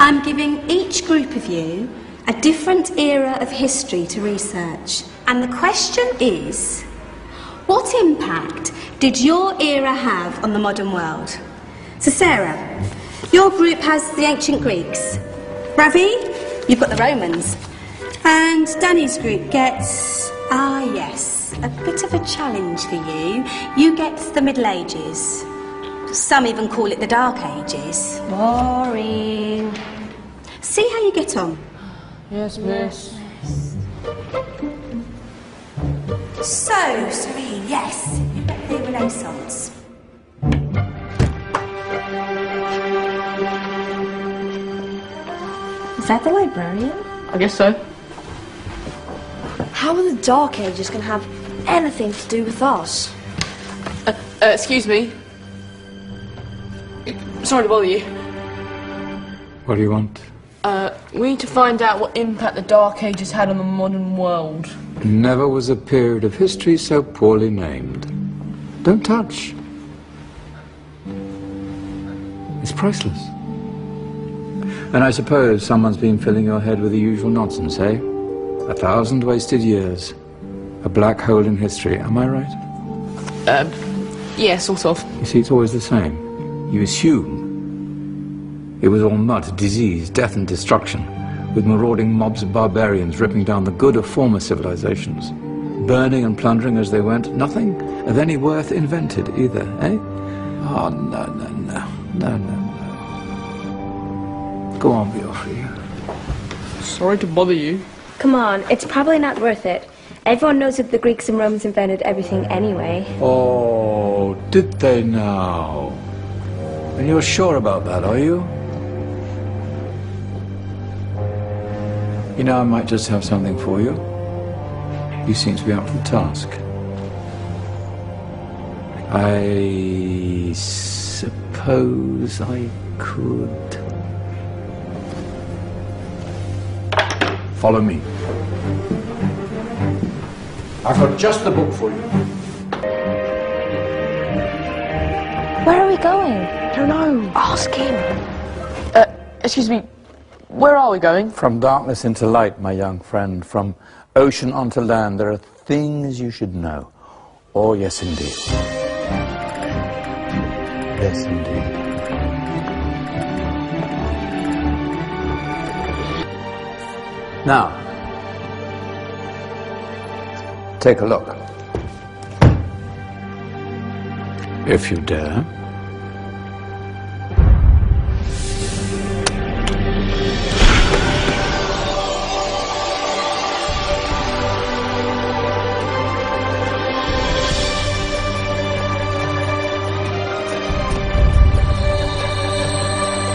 I'm giving each group of you a different era of history to research. And the question is, what impact did your era have on the modern world? So Sarah, your group has the ancient Greeks. Ravi, you've got the Romans. And Danny's group gets, yes, a bit of a challenge for you. You get the Middle Ages. Some even call it the Dark Ages. Boring. See how you get on. Yes, miss. So, Serene, yes, you get the Renaissance. Is that the librarian? I guess so. How are the Dark Ages going to have anything to do with us? Excuse me. Sorry to bother you. What do you want? We need to find out what impact the Dark Ages had on the modern world. Never was a period of history so poorly named. Don't touch. It's priceless. And I suppose someone's been filling your head with the usual nonsense, eh? 1,000 wasted years. A black hole in history, am I right? Yeah, sort of. You see, it's always the same. You assume it was all mud, disease, death and destruction, with marauding mobs of barbarians ripping down the good of former civilizations, burning and plundering as they went. Nothing of any worth invented either, eh? Oh, no, no, no, no, no, no. Go on, Biofri. Sorry to bother you. Come on, it's probably not worth it. Everyone knows that the Greeks and Romans invented everything anyway. Oh, did they now? And you're sure about that, are you? You know, I might just have something for you. You seem to be up for the task. I suppose I could. Follow me. I've got just the book for you. Where are we going? I don't know. Ask him. Excuse me. Where are we going? From darkness into light, my young friend. From ocean onto land. There are things you should know. Oh, yes, indeed. Yes, indeed. Now, take a look. If you dare.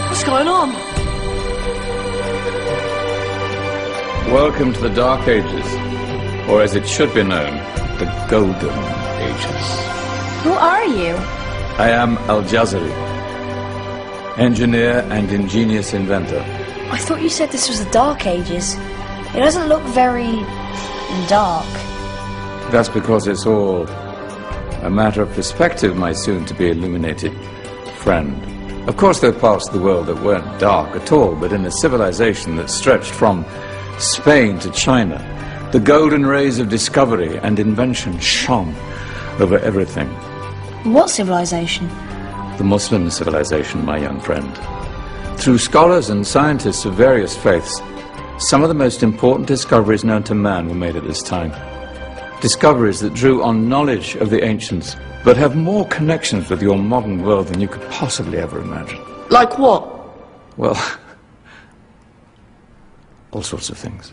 What's going on? Welcome to the Dark Ages, or as it should be known, the Golden Ages. Who are you? I am Al-Jazari, engineer and ingenious inventor. I thought you said this was the Dark Ages. It doesn't look very dark. That's because it's all a matter of perspective, my soon-to-be illuminated friend. Of course, there are parts of the world that weren't dark at all, but in a civilization that stretched from Spain to China, the golden rays of discovery and invention shone over everything. What civilization? The Muslim civilization, my young friend. Through scholars and scientists of various faiths, some of the most important discoveries known to man were made at this time. Discoveries that drew on knowledge of the ancients, but have more connections with your modern world than you could possibly ever imagine. Like what? Well, all sorts of things.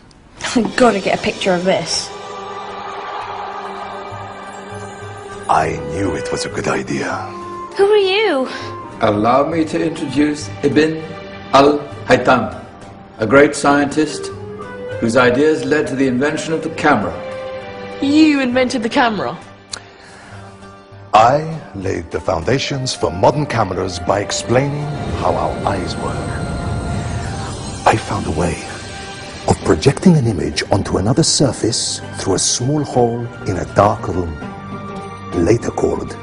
I've got to get a picture of this. I knew it was a good idea. Who are you? Allow me to introduce Ibn al-Haytham, a great scientist whose ideas led to the invention of the camera. You invented the camera? I laid the foundations for modern cameras by explaining how our eyes work. I found a way of projecting an image onto another surface through a small hole in a dark room, later called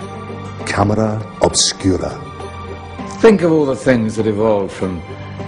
camera obscura. Think of all the things that evolved from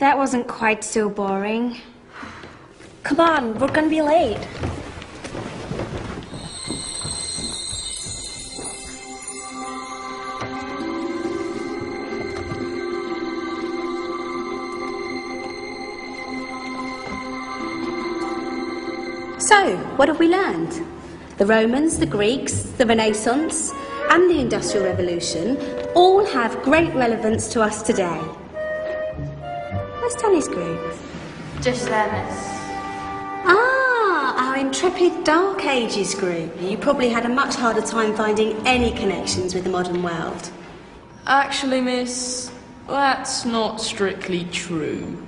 That wasn't quite so boring. Come on, we're gonna be late. So, what have we learned? The Romans, the Greeks, the Renaissance, and the Industrial Revolution all have great relevance to us today. Where's Danny's group? Just there, miss. Ah, our intrepid Dark Ages group. You probably had a much harder time finding any connections with the modern world. Actually, miss, that's not strictly true.